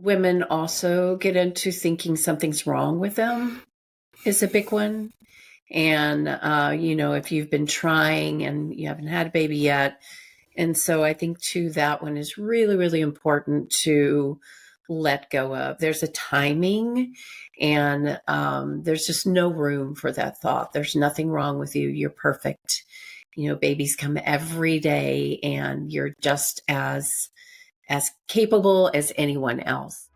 women also get into thinking something's wrong with them is a big one. And, if you've been trying and you haven't had a baby yet. And so I think too, that one is really, really important to let go of. There's a timing and there's just no room for that thought. There's nothing wrong with you. You're perfect. Babies come every day and you're just as capable as anyone else.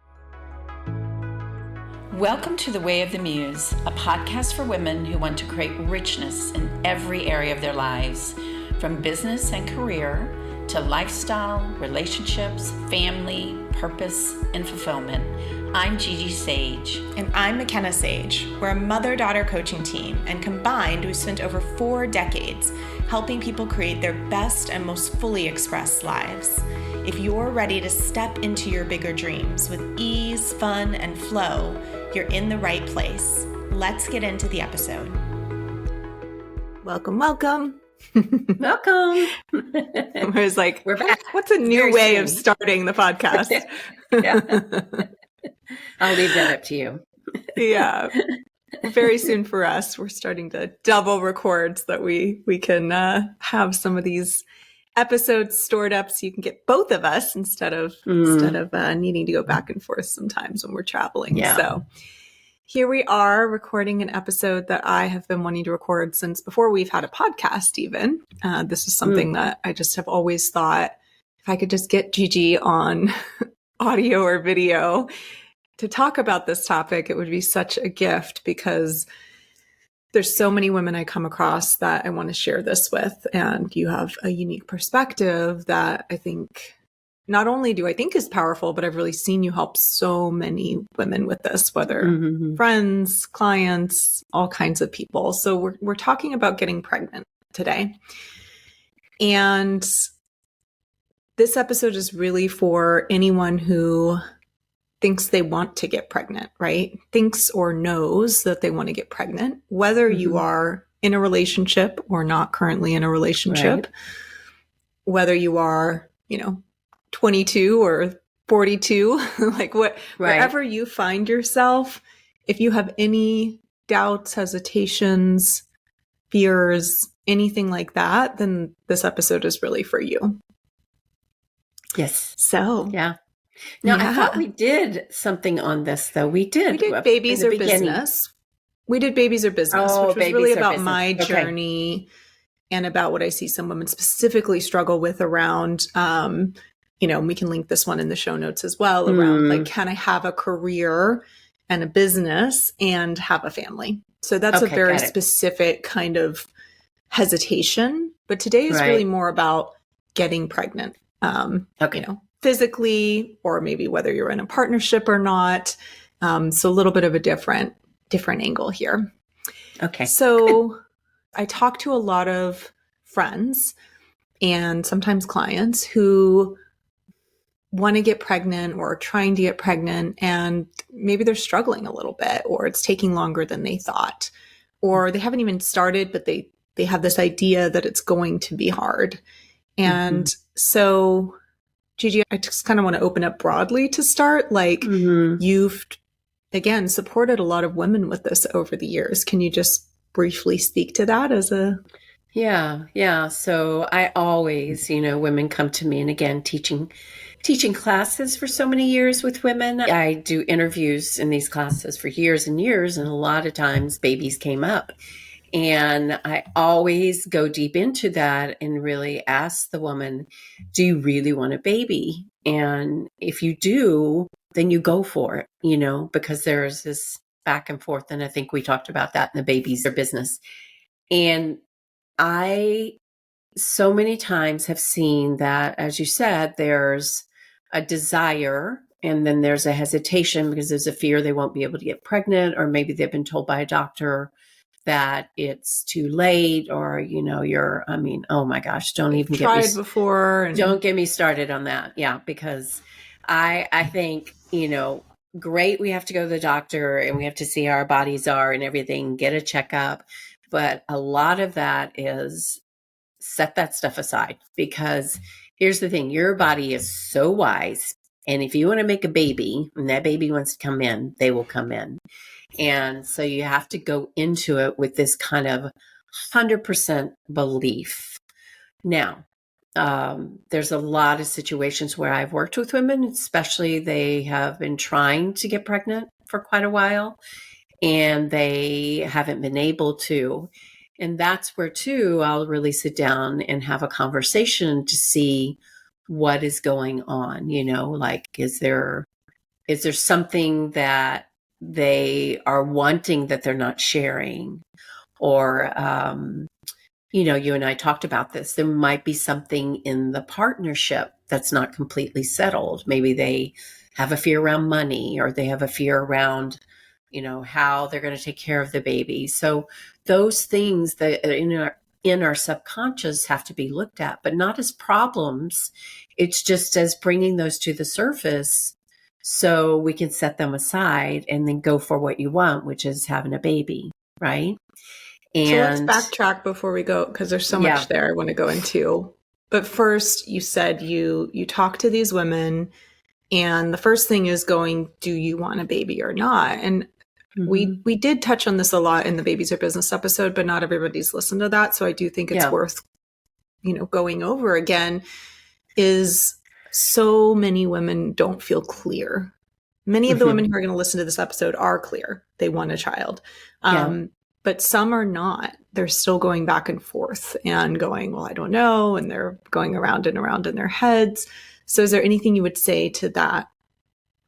Welcome to The Way of the Muse, a podcast for women who want to create richness in every area of their lives, from business and career to lifestyle, relationships, family, purpose, and fulfillment. I'm Gigi Sage. And I'm Makena Sage. We're a mother-daughter coaching team, and combined, we've spent over 4 decades helping people create their best and most fully expressed lives. If you're ready to step into your bigger dreams with ease, fun, and flow, you're in the right place. Let's get into the episode. Welcome, welcome. Welcome. I was like, we're back. What's a new way of starting the podcast? Yeah. I'll leave that up to you. Yeah. Very soon for us, we're starting to double record so that we can have some of these episodes stored up so you can get both of us instead of needing to go back and forth sometimes when we're traveling. Yeah. So here we are recording an episode that I have been wanting to record since before we've had a podcast even. This is something that I just have always thought, if I could just get Gigi on audio or video to talk about this topic, it would be such a gift, because there's so many women I come across that I want to share this with. And you have a unique perspective that I think not only do I think is powerful, but I've really seen you help so many women with this, whether friends, clients, all kinds of people. So we're talking about getting pregnant today. And this episode is really for anyone who thinks they want to get pregnant, right? Thinks or knows that they want to get pregnant, whether you are in a relationship or not currently in a relationship, whether you are, 22 or 42, wherever you find yourself, if you have any doubts, hesitations, fears, anything like that, then this episode is really for you. Yes. So, yeah. Now, I thought we did something on this, though. We did babies or business. We did babies or business, which was really about my journey and about what I see some women specifically struggle with around, we can link this one in the show notes as well, around can I have a career and a business and have a family? So that's a very specific kind of hesitation. But today is really more about getting pregnant, physically, or maybe whether you're in a partnership or not. So a little bit of a different angle here. Okay. So I talk to a lot of friends and sometimes clients who want to get pregnant or are trying to get pregnant, and maybe they're struggling a little bit, or it's taking longer than they thought, or they haven't even started, but they have this idea that it's going to be hard. And so, Gigi, I just kind of want to open up broadly to start. You've, again, supported a lot of women with this over the years. Can you just briefly speak to that as a... Yeah. So I always, women come to me, and again, teaching classes for so many years with women. I do interviews in these classes for years and years, and a lot of times babies came up. And I always go deep into that and really ask the woman, do you really want a baby? And if you do, then you go for it, because there's this back and forth. And I think we talked about that in the babies or business. And I so many times have seen that, as you said, there's a desire and then there's a hesitation because there's a fear they won't be able to get pregnant, or maybe they've been told by a doctor that it's too late, or, oh my gosh, don't even get me before. Don't get me started on that. Yeah. Because I think, great. We have to go to the doctor and we have to see how our bodies are and everything, get a checkup. But a lot of that is set that stuff aside, because here's the thing. Your body is so wise. And if you want to make a baby and that baby wants to come in, they will come in. And so you have to go into it with this kind of 100% belief. Now, there's a lot of situations where I've worked with women, especially they have been trying to get pregnant for quite a while and they haven't been able to. And that's where, too, I'll really sit down and have a conversation to see what is going on. Like, is there something that they are wanting that they're not sharing? Or, you and I talked about this. There might be something in the partnership that's not completely settled. Maybe they have a fear around money, or they have a fear around, how they're going to take care of the baby. So those things that in our subconscious have to be looked at, but not as problems. It's just as bringing those to the surface so we can set them aside and then go for what you want, which is having a baby, right? So let's And backtrack before we go, because there's so much there I want to go into. But first, you said you talk to these women, and the first thing is going, do you want a baby or not? And we did touch on this a lot in the Babies Are Business episode, but not everybody's listened to that. So I do think it's worth, going over again, is so many women don't feel clear. Many of the women who are going to listen to this episode are clear. They want a child. But some are not. They're still going back and forth and going, well, I don't know. And they're going around and around in their heads. So is there anything you would say to that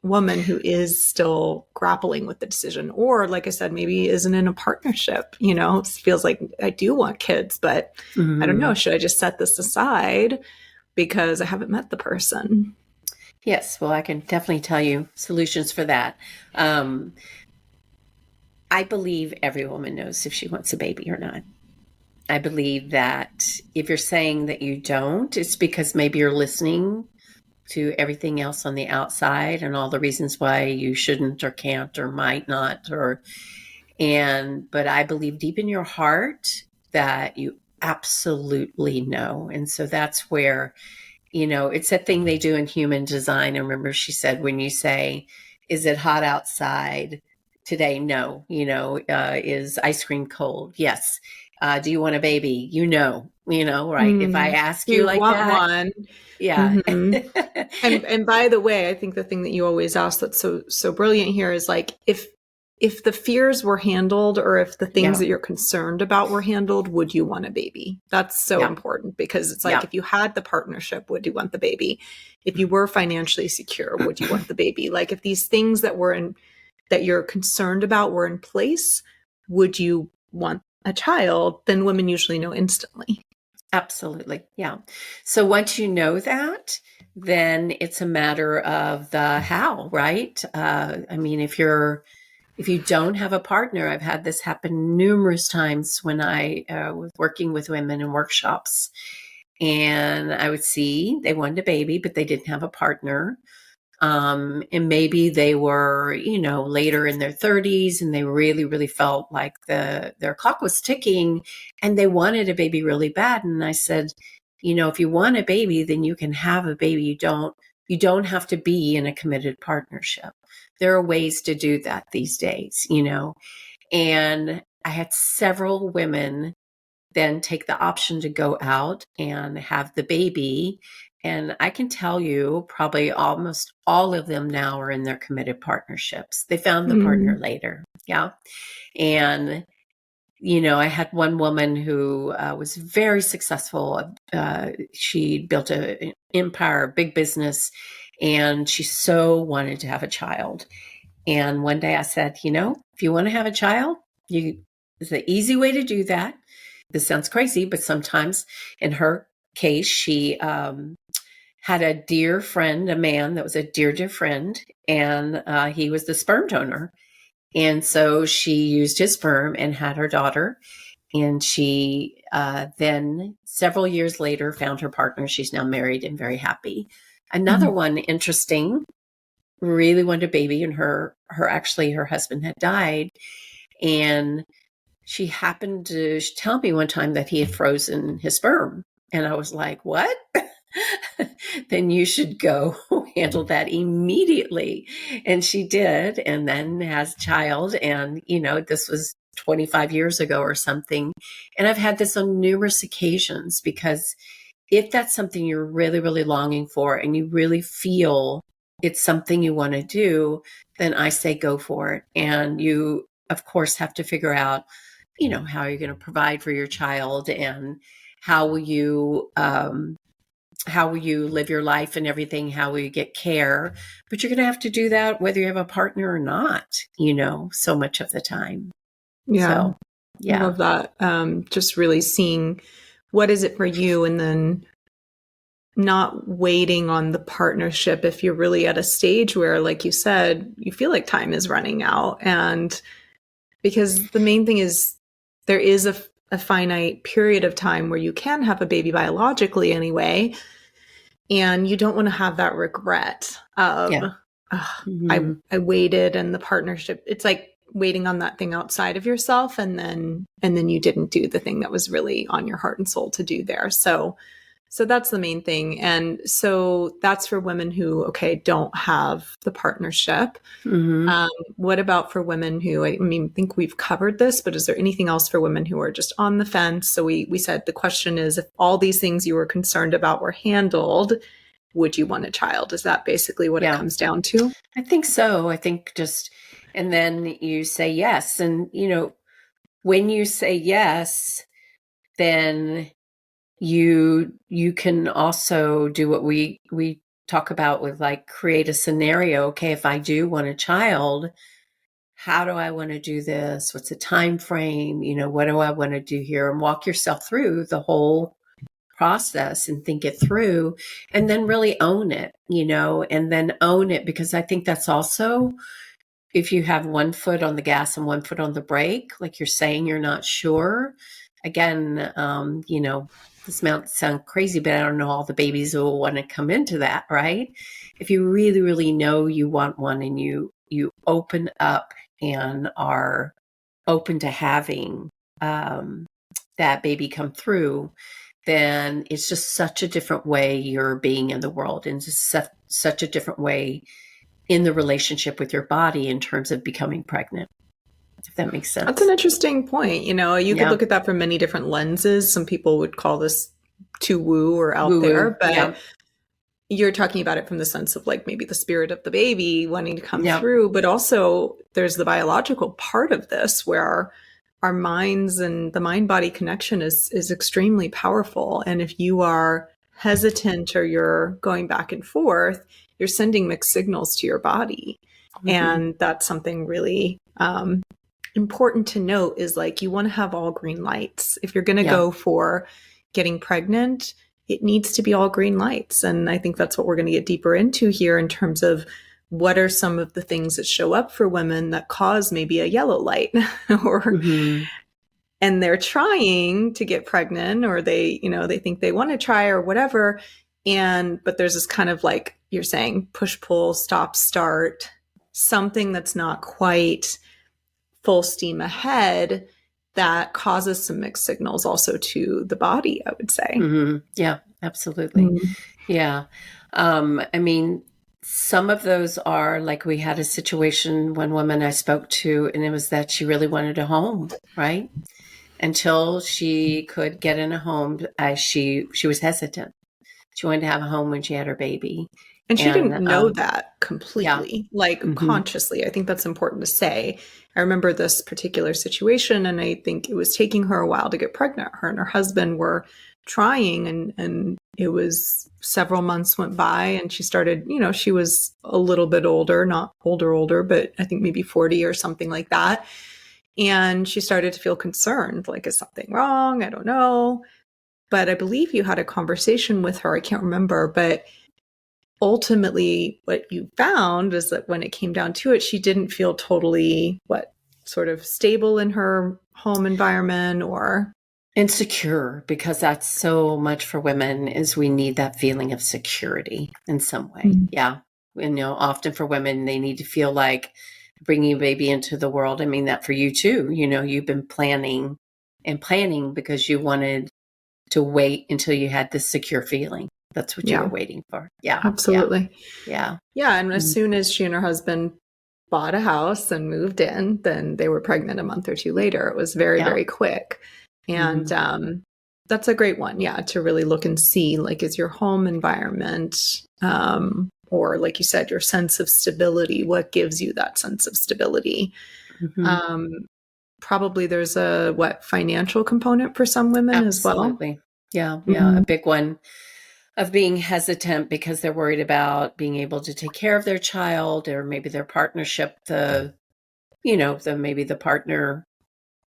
woman who is still grappling with the decision? Or, like I said, maybe isn't in a partnership, feels like I do want kids, but I don't know. Should I just set this aside because I haven't met the person? Yes. Well, I can definitely tell you solutions for that. I believe every woman knows if she wants a baby or not. I believe that if you're saying that you don't, it's because maybe you're listening to everything else on the outside and all the reasons why you shouldn't or can't or might not. But I believe deep in your heart that you absolutely know. And so that's where, it's that thing they do in human design. I remember she said, when you say, is it hot outside today? No. Is ice cream cold? Yes. Do you want a baby? Right? If I ask you like want that, one. yeah. And by the way, I think the thing that you always ask that's so brilliant here is like, if the fears were handled, or if the things that you're concerned about were handled, would you want a baby? That's so important, because it's like, if you had the partnership, would you want the baby? If you were financially secure, would you want the baby? Like, if these things that you're concerned about were in place, would you want a child? Then women usually know instantly. Absolutely. Yeah. So once you know that, then it's a matter of the how, right? If you don't have a partner, I've had this happen numerous times when I was working with women in workshops, and I would see they wanted a baby, but they didn't have a partner. And maybe they were, later in their 30s, and they really, really felt like their clock was ticking and they wanted a baby really bad. And I said, if you want a baby, then you can have a baby. You don't have to be in a committed partnership. There are ways to do that these days, and I had several women then take the option to go out and have the baby. And I can tell you, probably almost all of them now are in their committed partnerships. They found the partner later. Yeah. And, I had one woman who was very successful. She built an empire, a big business, and she so wanted to have a child. And one day I said, if you want to have a child, it's an easy way to do that. This sounds crazy, but sometimes in her case, she had a dear friend, a man that was a dear, dear friend, and he was the sperm donor. And so she used his sperm and had her daughter. And she then several years later found her partner. She's now married and very happy. Another one, interesting, really wanted a baby, and her husband had died. And she happened to tell me one time that he had frozen his sperm. And I was like, what? then you should go handle that immediately. And she did, and then has a child. And, this was 25 years ago or something. And I've had this on numerous occasions, because if that's something you're really, really longing for and you really feel it's something you want to do, then I say go for it. And you, of course, have to figure out, how you're going to provide for your child, and how will you live your life and everything, how will you get care. But you're going to have to do that whether you have a partner or not, so much of the time. Yeah. So, yeah. I love that. Just really seeing what is it for you, and then not waiting on the partnership if you're really at a stage where, like you said, you feel like time is running out. And because the main thing is there is a finite period of time where you can have a baby biologically anyway. And you don't want to have that regret of, I waited, and the partnership, it's like waiting on that thing outside of yourself. And then you didn't do the thing that was really on your heart and soul to do there. So that's the main thing. And so that's for women who, don't have the partnership. What about for women who, I think we've covered this, but is there anything else for women who are just on the fence? So we said the question is, if all these things you were concerned about were handled, would you want a child? Is that basically what it comes down to? I think so. I think and then you say yes. And, when you say yes, then you can also do what we talk about with, like, create a scenario. Okay, if I do want a child, how do I want to do this? What's the time frame? What do I want to do here? And walk yourself through the whole process and think it through, and then really own it, and then own it, because I think that's also, if you have one foot on the gas and one foot on the brake, like you're saying, you're not sure. Again, this might sound crazy, but I don't know all the babies who will want to come into that, right? If you really, really know you want one, and you open up and are open to having that baby come through, then it's just such a different way you're being in the world, and just such a different way in the relationship with your body in terms of becoming pregnant, if that makes sense. That's an interesting point. You could look at that from many different lenses. Some people would call this too woo or out there, but you're talking about it from the sense of, like, maybe the spirit of the baby wanting to come through, but also there's the biological part of this where our minds and the mind-body connection is extremely powerful. And if you are hesitant or you're going back and forth, you're sending mixed signals to your body. And that's something really important to note, is, like, you want to have all green lights. If you're going to go for getting pregnant, it needs to be all green lights. And I think that's what we're going to get deeper into here, in terms of what are some of the things that show up for women that cause maybe a yellow light or and they're trying to get pregnant, or they think they want to try or whatever. But there's this kind of, like you're saying, push, pull, stop, start, something that's not quite full steam ahead, that causes some mixed signals also to the body, I would say. Yeah, absolutely. Yeah. Some of those are, like, we had a situation, one woman I spoke to, and it was that she really wanted a home, right? Until she could get in a home, she was hesitant. She wanted to have a home when she had her baby. And she didn't know that completely, consciously. I think that's important to say. I remember this particular situation, and I think it was taking her a while to get pregnant. Her and her husband were trying, and it was several months went by, and she started, she was a little bit older, not older, but I think maybe 40 or something like that. And she started to feel concerned, like, is something wrong? I don't know. But I believe you had a conversation with her. I can't remember, but ultimately what you found is that when it came down to it, she didn't feel totally sort of stable in her home environment, or insecure, because that's so much for women, is we need that feeling of security in some way. Yeah. Often for women, they need to feel like bringing a baby into the world. I mean that for you too. You've been planning because you wanted to wait until you had this secure feeling. That's what you were waiting for. Yeah. Absolutely. Yeah. Yeah. And as soon as she and her husband bought a house and moved in, then they were pregnant a month or two later. It was very, very quick. And that's a great one. Yeah. To really look and see, like, is your home environment, or like you said, your sense of stability, what gives you that sense of stability? Probably there's a financial component for some women as well. Absolutely. Yeah. Yeah. A big one of being hesitant because they're worried about being able to take care of their child, or maybe their partnership, maybe the partner,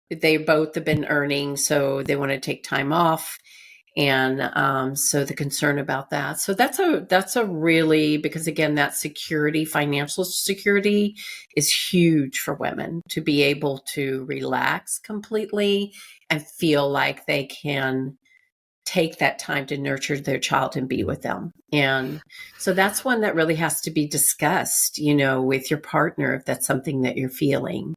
they both have been earning, so they want to take time off. And so the concern about that. So that's a really, because again, that security, financial security is huge for women, to be able to relax completely and feel like they can take that time to nurture their child and be with them. And so that's one that really has to be discussed, with your partner, if that's something that you're feeling.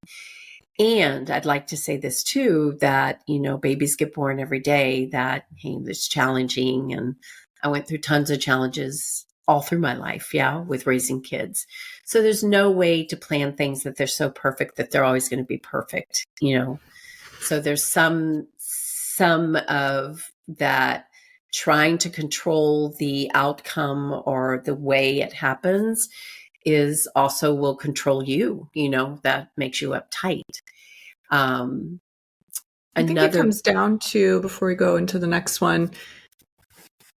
And I'd like to say this too, that, babies get born every day, that, hey, it's challenging. And I went through tons of challenges all through my life. Yeah. With raising kids. So there's no way to plan things that they're so perfect that they're always going to be perfect, So there's some of that, trying to control the outcome or the way it happens is also will control you, that makes you uptight. I think it comes down to, before we go into the next one,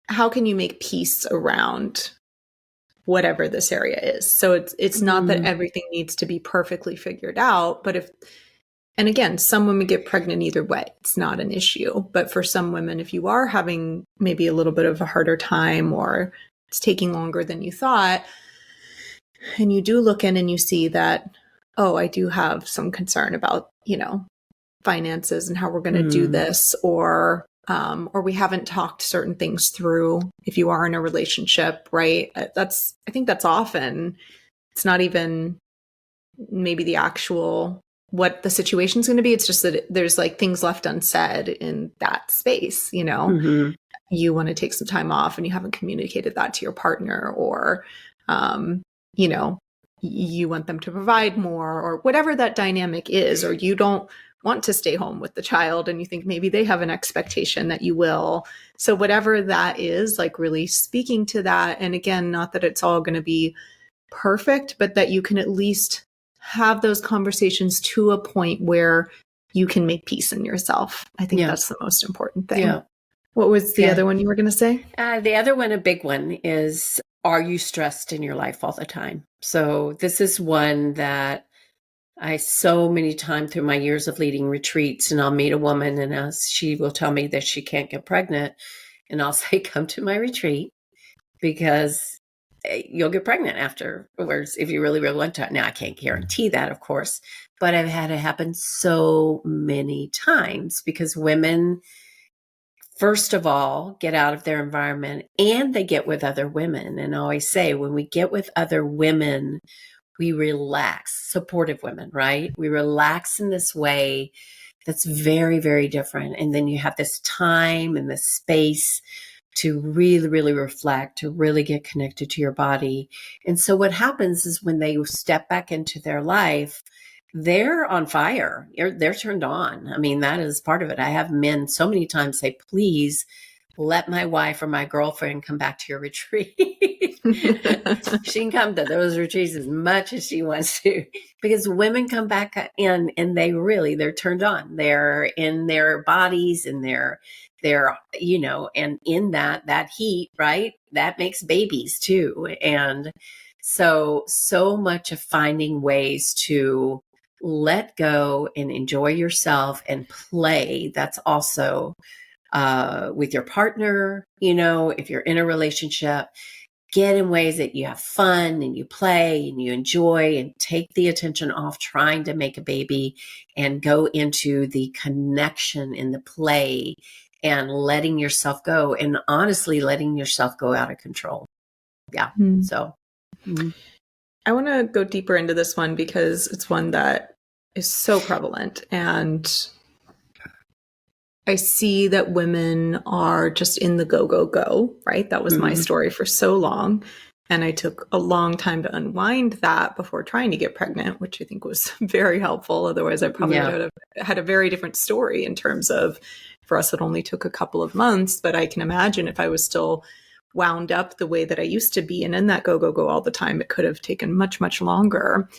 how can you make peace around whatever this area is? So it's not that everything needs to be perfectly figured out, but and again, some women get pregnant either way. It's not an issue. But for some women, if you are having maybe a little bit of a harder time, or it's taking longer than you thought, and you do look in and you see that, oh, I do have some concern about, finances and how we're going to do this, or we haven't talked certain things through. If you are in a relationship, right? I think that's often, it's not even maybe the actual, what the situation's going to be. It's just that there's like things left unsaid in that space, you want to take some time off and you haven't communicated that to your partner, or, you want them to provide more, or whatever that dynamic is, or you don't want to stay home with the child and you think maybe they have an expectation that you will. So whatever that is, like really speaking to that. And again, not that it's all going to be perfect, but that you can at least have those conversations to a point where you can make peace in yourself. I think that's the most important thing. Yeah. What was the other one you were going to say? The other one, a big one, is, are you stressed in your life all the time? So this is one that I so many times through my years of leading retreats, and I'll meet a woman and she will tell me that she can't get pregnant. And I'll say, come to my retreat, because you'll get pregnant afterwards if you really, really want to. Now, I can't guarantee that, of course, but I've had it happen so many times, because women, first of all, get out of their environment and they get with other women. And I always say, when we get with other women, we relax, supportive women, right? We relax in this way that's very, very different. And then you have this time and this space to really, really reflect, to really get connected to your body. And so what happens is, when they step back into their life, they're on fire. They're turned on. I mean, that is part of it. I have men so many times say, please let my wife or my girlfriend come back to your retreat. She can come to those retreats as much as she wants to, because women come back in and they're turned on. They're in their bodies and they're, and in that heat, right? That makes babies too. And so much of finding ways to let go and enjoy yourself and play. That's also with your partner, if you're in a relationship, get in ways that you have fun and you play and you enjoy, and take the attention off trying to make a baby and go into the connection and the play and letting yourself go, and honestly letting yourself go out of control. Yeah. So I want to go deeper into this one, because it's one that is so prevalent, and I see that women are just in the go, go, go, right? That was my story for so long. And I took a long time to unwind that before trying to get pregnant, which I think was very helpful. Otherwise, I probably would have had a very different story in terms of, for us, it only took a couple of months. But I can imagine if I was still wound up the way that I used to be and in that go, go, go all the time, it could have taken much, much longer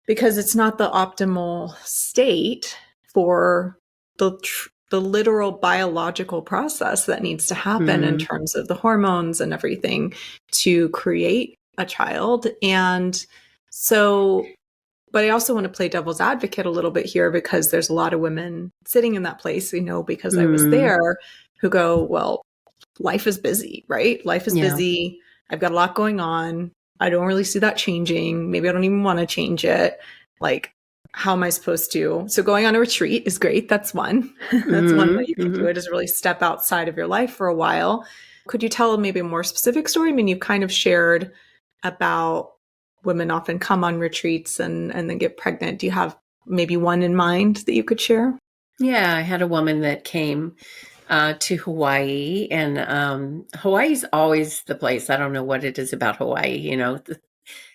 because it's not the optimal state for the literal biological process that needs to happen in terms of the hormones and everything to create a child. And so, but I also want to play devil's advocate a little bit here because there's a lot of women sitting in that place, because I was there, who go, well, life is busy, right? Life is busy. I've got a lot going on. I don't really see that changing. Maybe I don't even want to change it. Like, how am I supposed to? So going on a retreat is great. That's one. That's one way you can do it, is really step outside of your life for a while. Could you tell maybe a more specific story? I mean, you kind of shared about women often come on retreats and then get pregnant. Do you have maybe one in mind that you could share? Yeah, I had a woman that came to Hawaii, and Hawaii's always the place. I don't know what it is about Hawaii.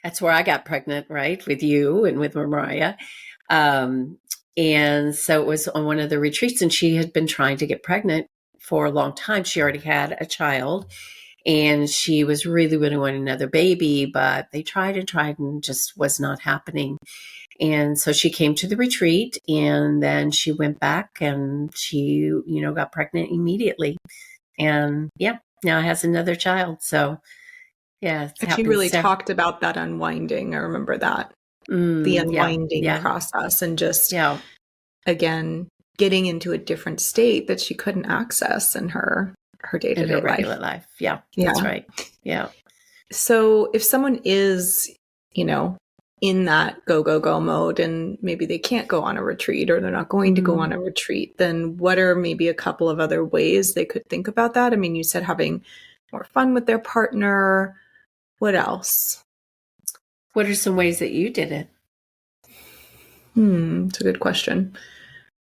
That's where I got pregnant, right? With you and with Mariah. And so it was on one of the retreats, and she had been trying to get pregnant for a long time. She already had a child, and she was really, really wanting another baby, but they tried and just was not happening. And so she came to the retreat, and then she went back and she, got pregnant immediately. And now has another child. So yeah. And she really talked about that unwinding. I remember that. The unwinding process and just, again, getting into a different state that she couldn't access in her day-to-day regular life. Yeah, that's right. Yeah. So if someone is, in that go, go, go mode, and maybe they can't go on a retreat or they're not going to go on a retreat, then what are maybe a couple of other ways they could think about that? I mean, you said having more fun with their partner. What else? What are some ways that you did it? It's a good question.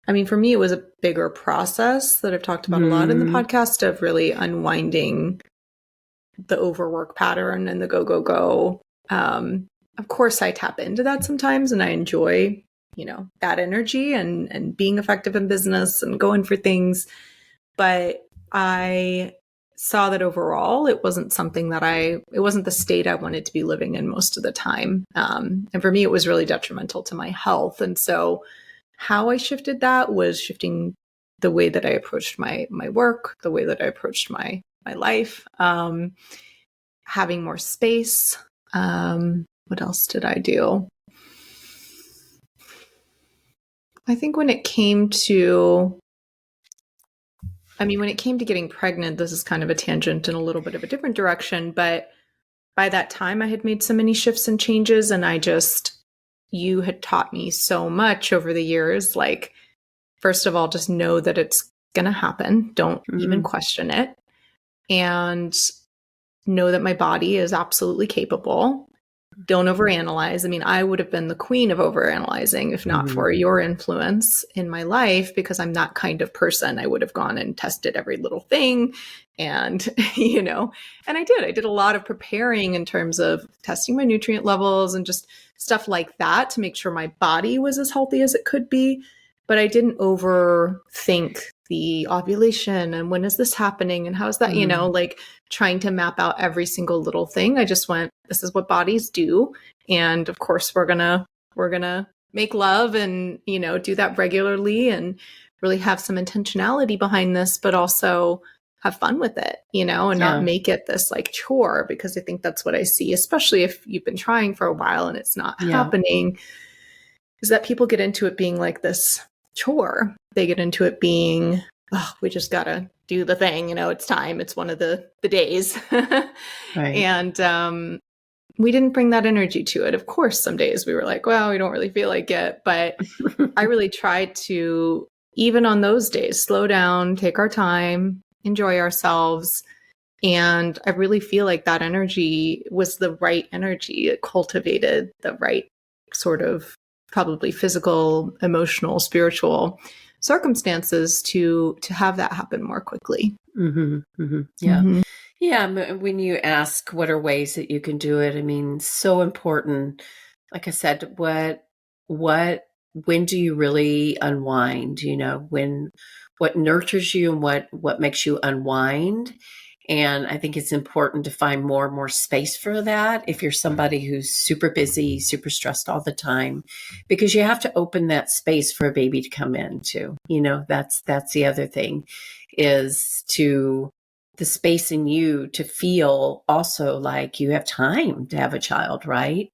I mean, for me, it was a bigger process that I've talked about a lot in the podcast of really unwinding the overwork pattern and the go, go, go. Of course, I tap into that sometimes and I enjoy, that energy and being effective in business and going for things. But I saw that overall, it wasn't something that it wasn't the state I wanted to be living in most of the time. And for me, it was really detrimental to my health. And so how I shifted that was shifting the way that I approached my work, the way that I approached my life, having more space. What else did I do? I think when it came to getting pregnant, this is kind of a tangent in a little bit of a different direction, but by that time I had made so many shifts and changes, and you had taught me so much over the years. Like, first of all, just know that it's going to happen. Don't even question it. And know that my body is absolutely capable. Don't overanalyze. I mean, I would have been the queen of overanalyzing if not for your influence in my life, because I'm that kind of person. I would have gone and tested every little thing. And, and I did a lot of preparing in terms of testing my nutrient levels and just stuff like that to make sure my body was as healthy as it could be. But I didn't overthink the ovulation and when is this happening and how is that, like trying to map out every single little thing. I just went, this is what bodies do. And of course we're going to make love and, do that regularly and really have some intentionality behind this, but also have fun with it, and not make it this like chore, because I think that's what I see, especially if you've been trying for a while and it's not happening, is that people get into it being like this chore. They get into it being, oh, we just got to do the thing, it's time. It's one of the days. Right. And we didn't bring that energy to it. Of course, some days we were like, well, we don't really feel like it. But I really tried to, even on those days, slow down, take our time, enjoy ourselves. And I really feel like that energy was the right energy. It cultivated the right sort of probably physical, emotional, spiritual circumstances to have that happen more quickly. Yeah. Yeah. When you ask what are ways that you can do it, I mean, so important. Like I said, when do you really unwind? What nurtures you and what makes you unwind? And I think it's important to find more and more space for that if you're somebody who's super busy, super stressed all the time, because you have to open that space for a baby to come into. That's the other thing, is to the space in you to feel also like you have time to have a child, right?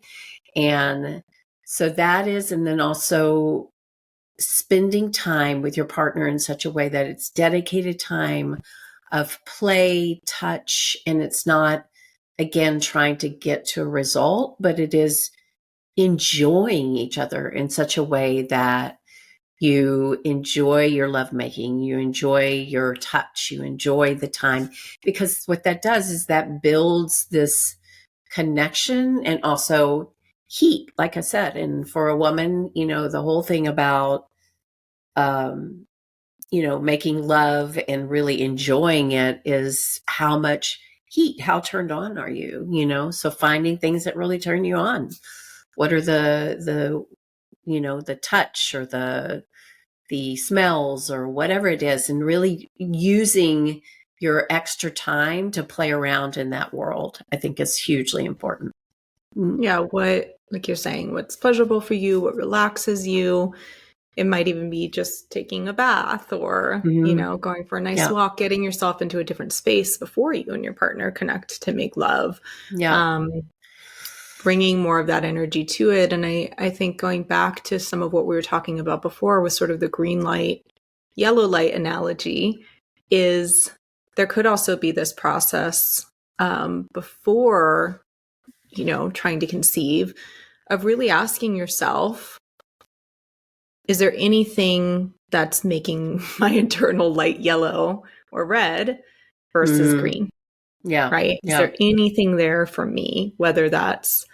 And so that is, and then also spending time with your partner in such a way that it's dedicated time of play, touch, and it's not, again, trying to get to a result, but it is enjoying each other in such a way that you enjoy your lovemaking, you enjoy your touch, you enjoy the time, because what that does is that builds this connection and also heat, like I said. And for a woman, the whole thing about, um, making love and really enjoying it is how much heat, how turned on are you. So finding things that really turn you on. What are the touch or the smells or whatever it is, and really using your extra time to play around in that world, I think is hugely important. Yeah, like you're saying, what's pleasurable for you, what relaxes you. It might even be just taking a bath or, going for a nice walk, getting yourself into a different space before you and your partner connect to make love. Yeah. Bringing more of that energy to it. And I think going back to some of what we were talking about before with sort of the green light, yellow light analogy, is there could also be this process before, trying to conceive, of really asking yourself, is there anything that's making my internal light yellow or red versus green? Yeah. Right? Is there anything there for me, whether that's,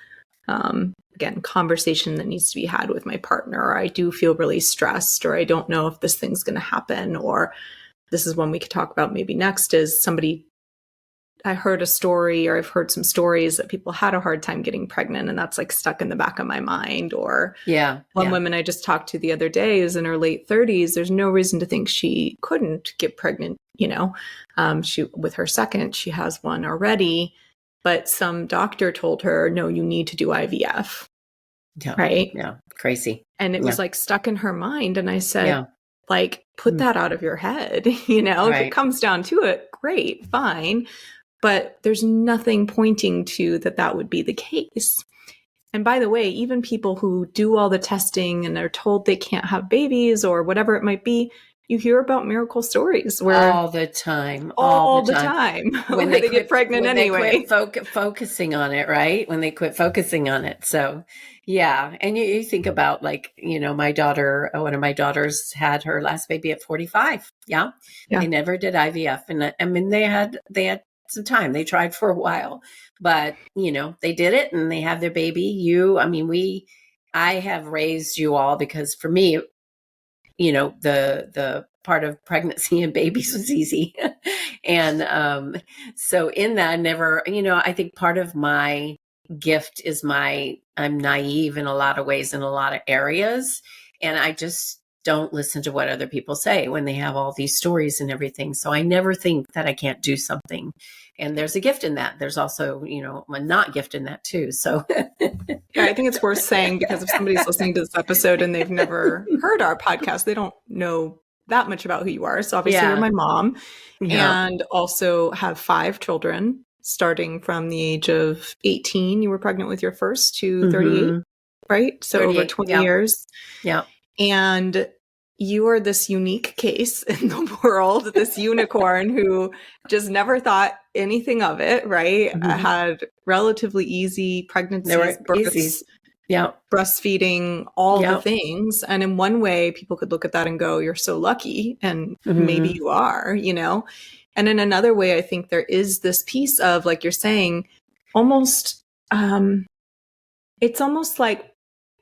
again, conversation that needs to be had with my partner, or I do feel really stressed, or I don't know if this thing's going to happen, or this is one we could talk about maybe next, is somebody, I heard a story, or I've heard some stories that people had a hard time getting pregnant, and that's like stuck in the back of my mind. Or one woman I just talked to the other day is in her late 30s. There's no reason to think she couldn't get pregnant. She, with her second, she has one already, but some doctor told her, no, you need to do IVF. Yeah. Right. Yeah. Crazy. And it was like stuck in her mind. And I said, like, put that out of your head. If it comes down to it, great, fine. But there's nothing pointing to that would be the case. And by the way, even people who do all the testing and are told they can't have babies or whatever it might be, you hear about miracle stories where all the time, all the time when they get pregnant anyway. They quit focusing on it, right? When they quit focusing on it. So, yeah. And you think about, like, my daughter, one of my daughters had her last baby at 45. Yeah. They never did IVF. And I mean, they had some time. They tried for a while, but they did it and they have their baby. I have raised you all because for me, the part of pregnancy and babies was easy. And so in that, I think part of my gift is I'm naive in a lot of ways, in a lot of areas. And I just don't listen to what other people say when they have all these stories and everything. So I never think that I can't do something. And there's a gift in that. There's also, a not gift in that too. So I think it's worth saying, because if somebody's listening to this episode and they've never heard our podcast, they don't know that much about who you are. So obviously you're my mom and also have 5 children, starting from the age of 18. You were pregnant with your first to 38, right? So over 20 years. Yeah. And you are this unique case in the world, this unicorn who just never thought anything of it, right? Had relatively easy pregnancies, births, breastfeeding, all the things. And in one way, people could look at that and go, you're so lucky. And maybe you are, And in another way, I think there is this piece of, like you're saying, almost, it's almost like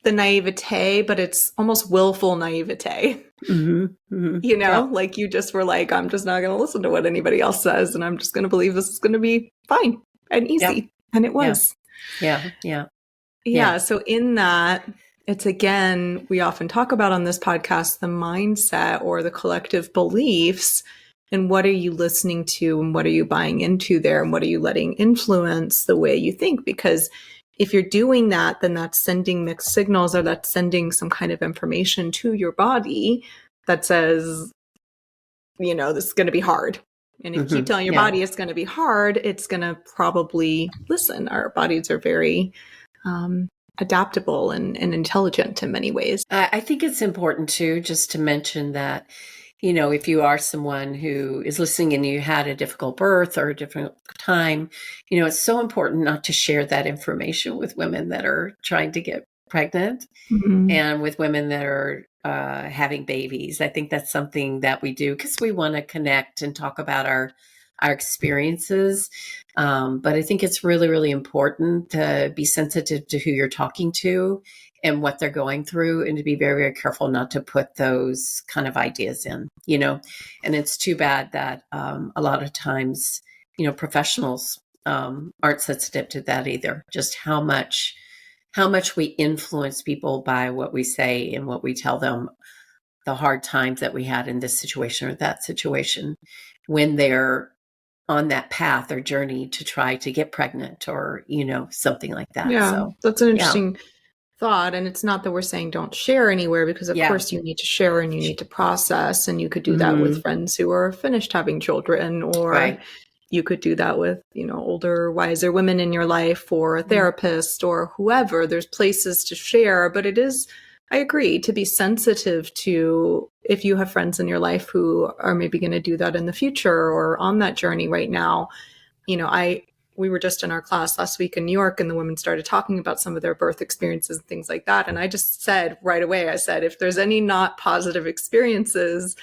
the naivete, but it's almost willful naivete. Yeah. Like you just were like, I'm just not going to listen to what anybody else says, and I'm just going to believe this is going to be fine and easy. Yep. And it was. Yeah. Yeah. Yeah. So in that, it's again, we often talk about on this podcast, the mindset or the collective beliefs, and what are you listening to and what are you buying into there and what are you letting influence the way you think? Because if you're doing that, then that's sending mixed signals, or that's sending some kind of information to your body that says, this is going to be hard. And if you keep telling your body it's going to be hard, it's going to probably listen. Our bodies are very adaptable and intelligent in many ways. I think it's important too, just to mention that, if you are someone who is listening and you had a difficult birth or a different time, it's so important not to share that information with women that are trying to get pregnant and with women that are having babies. I think that's something that we do because we want to connect and talk about our experiences. But I think it's really, really important to be sensitive to who you're talking to and what they're going through, and to be very, very careful not to put those kind of ideas in, and it's too bad that a lot of times, professionals aren't sensitive to that either, just how much we influence people by what we say and what we tell them, the hard times that we had in this situation or that situation when they're on that path or journey to try to get pregnant or, something like that. Yeah, So that's an interesting thought. And it's not that we're saying don't share anywhere, because of course you need to share and you need to process, and you could do that with friends who are finished having children, or you could do that with, older, wiser women in your life, or a therapist or whoever. There's places to share, but it is, I agree, to be sensitive to if you have friends in your life who are maybe going to do that in the future or on that journey right now. We were just in our class last week in New York, and the women started talking about some of their birth experiences and things like that. And I just said right away, if there's any not positive experiences,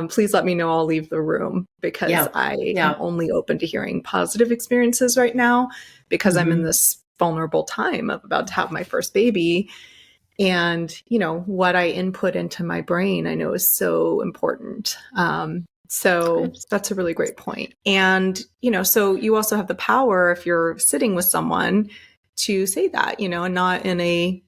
please let me know. I'll leave the room, because I am only open to hearing positive experiences right now, because I'm in this vulnerable time of about to have my first baby. And, what I input into my brain, I know is so important. So that's a really great point. And, so you also have the power, if you're sitting with someone, to say that, and not in a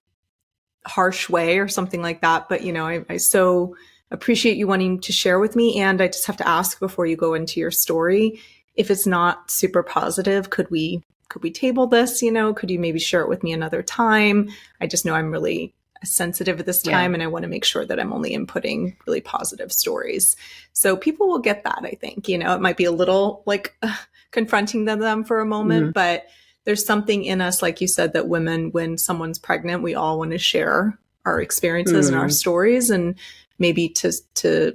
harsh way or something like that. But, I so appreciate you wanting to share with me. And I just have to ask before you go into your story, if it's not super positive, could we table this? Could you maybe share it with me another time? I just know I'm really sensitive at this time, and I want to make sure that I'm only inputting really positive stories. So people will get that, I think. It might be a little like confronting them for a moment, but there's something in us, like you said, that women, when someone's pregnant, we all want to share our experiences and our stories, and maybe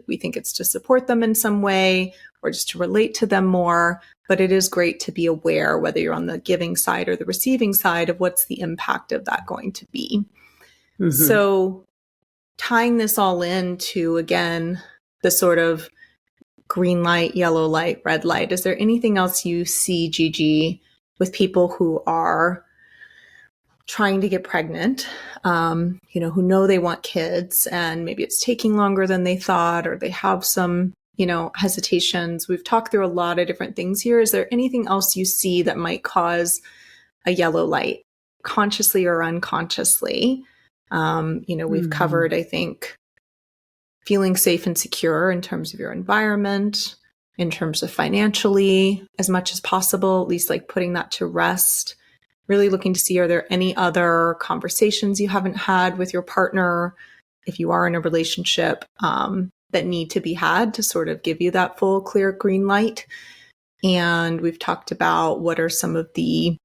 we think it's to support them in some way or just to relate to them more. But it is great to be aware, whether you're on the giving side or the receiving side, of what's the impact of that going to be. So tying this all into, again, the sort of green light, yellow light, red light, is there anything else you see, Gigi, with people who are trying to get pregnant, who know they want kids, and maybe it's taking longer than they thought, or they have some, hesitations? We've talked through a lot of different things here. Is there anything else you see that might cause a yellow light, consciously or unconsciously? We've covered, I think, feeling safe and secure in terms of your environment, in terms of financially, as much as possible, at least like putting that to rest. Really looking to see, are there any other conversations you haven't had with your partner, if you are in a relationship, that need to be had to sort of give you that full, clear green light? And we've talked about what are some of the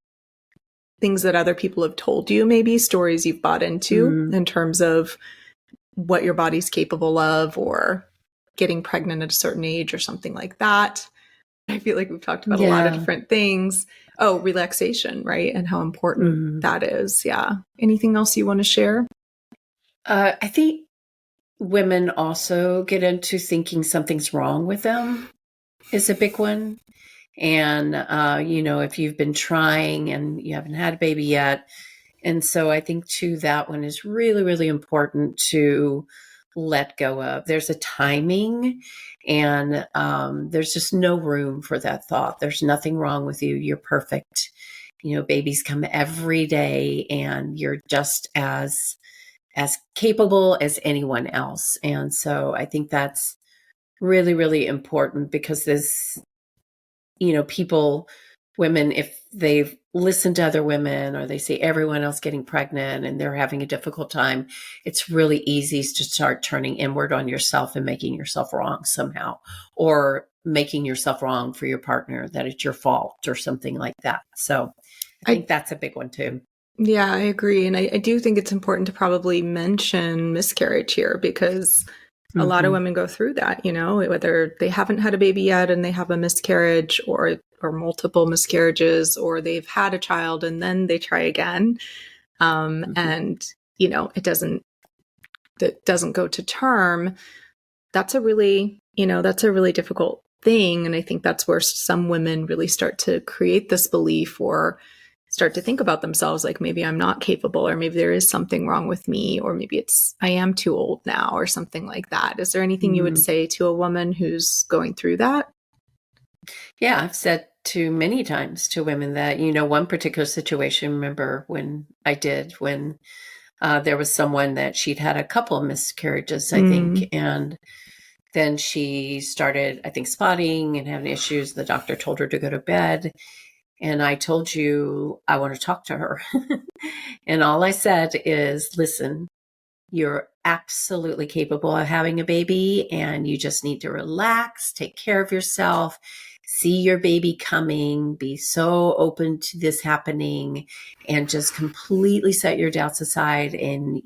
things that other people have told you, maybe stories you've bought into in terms of what your body's capable of, or getting pregnant at a certain age or something like that. I feel like we've talked about a lot of different things. Oh, relaxation, right? And how important that is. Yeah. Anything else you want to share? I think women also get into thinking something's wrong with them is a big one. And, if you've been trying and you haven't had a baby yet, And so I think too, that one is really, really important to let go of. There's a timing, and there's just no room for that thought. There's nothing wrong with you. You're perfect. Babies come every day, and you're just as capable as anyone else. And so I think that's really, really important, because this, people, women, if they've listened to other women, or they see everyone else getting pregnant and they're having a difficult time, it's really easy to start turning inward on yourself and making yourself wrong somehow, or making yourself wrong for your partner, that it's your fault or something like that. So I think that's a big one too. Yeah, I agree. And I do think it's important to probably mention miscarriage here, because a lot of women go through that, whether they haven't had a baby yet and they have a miscarriage, or multiple miscarriages, or they've had a child and then they try again. And, it doesn't go to term. That's a really difficult thing. And I think that's where some women really start to create this belief, or start to think about themselves like, maybe I'm not capable, or maybe there is something wrong with me, or maybe I am too old now, or something like that. Is there anything you would say to a woman who's going through that? Yeah, I've said to many times to women that, one particular situation, remember when there was someone that she'd had a couple of miscarriages, I think, and then she started, I think, spotting and having issues. The doctor told her to go to bed. And I told you I want to talk to her. And all I said is, listen, you're absolutely capable of having a baby, and you just need to relax, take care of yourself, see your baby coming, be so open to this happening, and just completely set your doubts aside. And,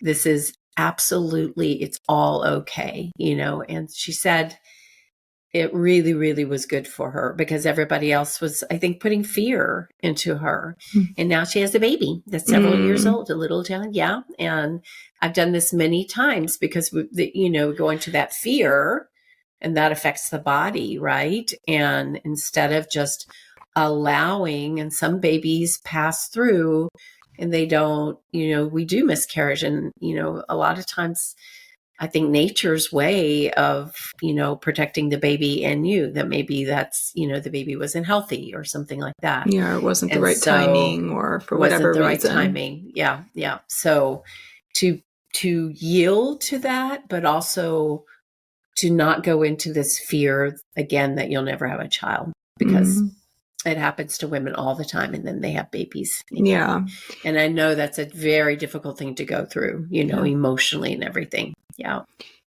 this is absolutely, it's all okay, And she said, it really, really was good for her, because everybody else was, I think, putting fear into her. And now she has a baby that's several years old, a little child. Yeah. And I've done this many times, because, go into that fear, and that affects the body, right? And instead of just allowing, and some babies pass through and they don't, we do miscarriage. And, a lot of times, I think nature's way of, protecting the baby and you, that maybe that's, the baby wasn't healthy or something like that. Yeah, it wasn't the right timing, or for whatever reason. Right timing. Yeah. Yeah. So to yield to that, but also to not go into this fear again that you'll never have a child, because it happens to women all the time, and then they have babies. Yeah. And I know that's a very difficult thing to go through, emotionally and everything. Yeah.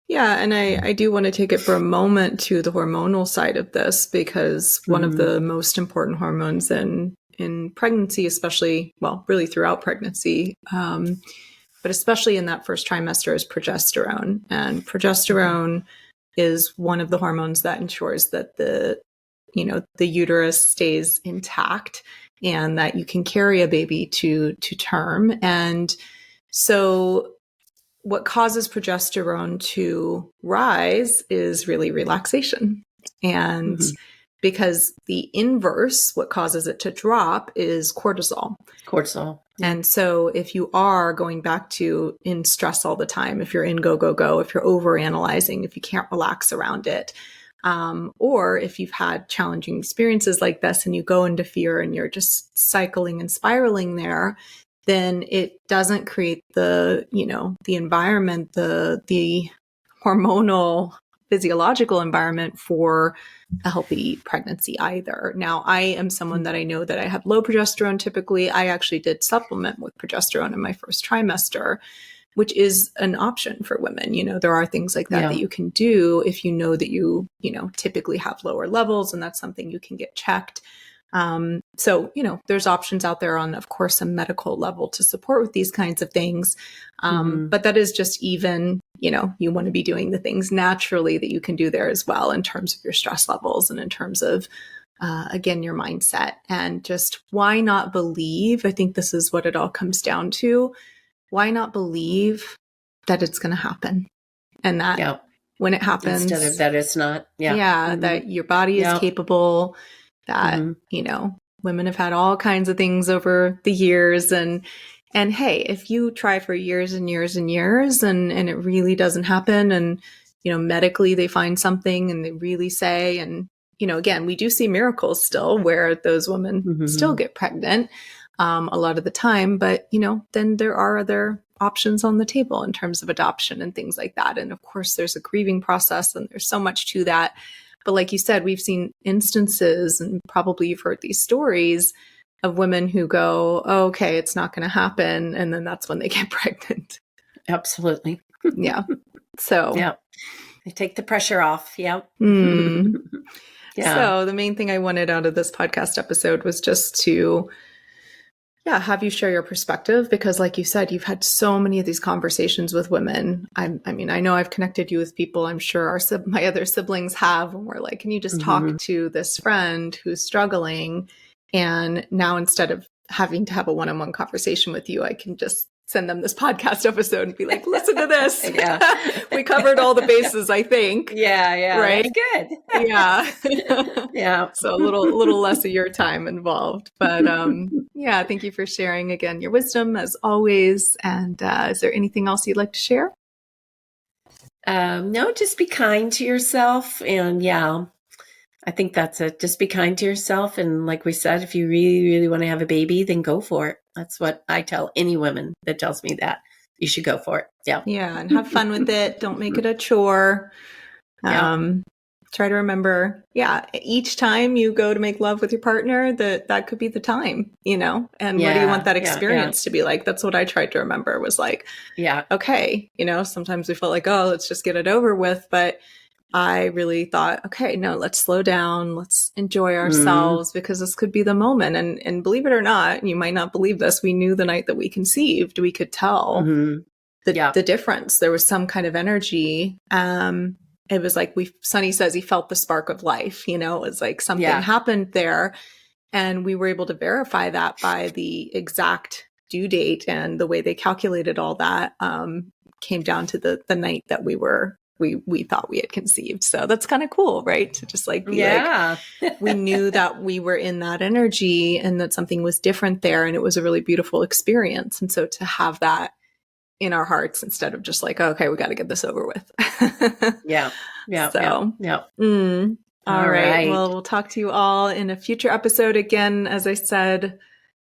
Yeah. And I do want to take it for a moment to the hormonal side of this, because one of the most important hormones in pregnancy, especially, well, really throughout pregnancy, but especially in that first trimester, is progesterone. And progesterone is one of the hormones that ensures that the uterus stays intact, and that you can carry a baby to term. And so what causes progesterone to rise is really relaxation. And because the inverse, what causes it to drop, is cortisol. And so if you are going back to in stress all the time, if you're in go, go, go, if you're overanalyzing, if you can't relax around it, or if you've had challenging experiences like this and you go into fear and you're just cycling and spiraling there, then it doesn't create the environment, the hormonal, physiological environment for a healthy pregnancy either. Now, I am someone that I know that I have low progesterone typically. I actually did supplement with progesterone in my first trimester, which is an option for women. There are things like that that you can do if you know that you typically have lower levels, and that's something you can get checked. So, there's options out there on, of course, a medical level to support with these kinds of things. But that is just even, you want to be doing the things naturally that you can do there as well, in terms of your stress levels and in terms of, again, your mindset. And just why not believe? I think this is what it all comes down to. Why not believe that it's going to happen, and that when it happens, instead of that it's not, that your body is capable, that, women have had all kinds of things over the years. And hey, if you try for years and years and years and it really doesn't happen, and, medically they find something and they really say, and, again, we do see miracles still where those women still get pregnant a lot of the time. But, then there are other options on the table in terms of adoption and things like that. And of course, there's a grieving process and there's so much to that. But like you said, we've seen instances, and probably you've heard these stories of women who go, oh, okay, it's not going to happen. And then that's when they get pregnant. Absolutely. Yeah. So, yeah. They take the pressure off. Yeah. Yeah. So the main thing I wanted out of this podcast episode was just to have you share your perspective, because like you said, you've had so many of these conversations with women. I mean, I know I've connected you with people, I'm sure my other siblings have, and we're like, can you just talk to this friend who's struggling? And now instead of having to have a one-on-one conversation with you, I can just send them this podcast episode and be like, listen to this. We covered all the bases, I think. Yeah. Right. That's good. Yeah. Yeah. So a little less of your time involved, but thank you for sharing again your wisdom as always. And is there anything else you'd like to share? No, just be kind to yourself. And I think that's it. Just be kind to yourself. And like we said, if you really, really want to have a baby, then go for it. That's what I tell any woman that tells me that. You should go for it. Yeah. Yeah. And have fun with it. Don't make it a chore. Try to remember, each time you go to make love with your partner, that could be the time, and what do you want that experience to be like? That's what I tried to remember, was like, okay, sometimes we felt like, oh, let's just get it over with. But I really thought, okay, no, let's slow down. Let's enjoy ourselves, because this could be the moment. And believe it or not, you might not believe this, we knew the night that we conceived, we could tell the difference. There was some kind of energy. It was like Sonny says he felt the spark of life, it was like something happened there. And we were able to verify that by the exact due date, and the way they calculated all that came down to the night that we thought we had conceived. So that's kind of cool, right? To just like be like, we knew that we were in that energy and that something was different there, and it was a really beautiful experience. And so to have that in our hearts, instead of just like, okay, we got to get this over with. All right. Well, we'll talk to you all in a future episode. Again, as I said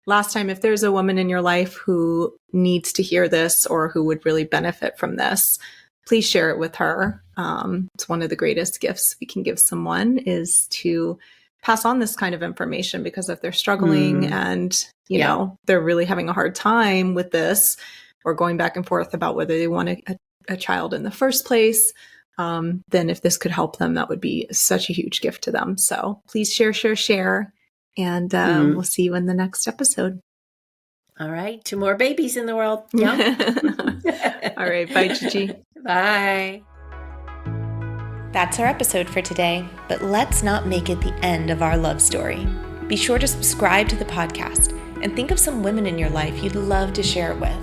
last time, if there's a woman in your life who needs to hear this or who would really benefit from this, please share it with her. It's one of the greatest gifts we can give someone, is to pass on this kind of information, because if they're struggling and, they're really having a hard time with this, or going back and forth about whether they want a child in the first place, then if this could help them, that would be such a huge gift to them. So please share. And we'll see you in the next episode. All right. 2 more babies in the world. Yeah. All right. Bye, Gigi. Bye. That's our episode for today, but let's not make it the end of our love story. Be sure to subscribe to the podcast and think of some women in your life you'd love to share it with.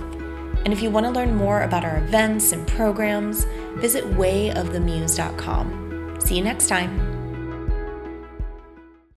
And if you want to learn more about our events and programs, visit wayofthemuse.com. See you next time.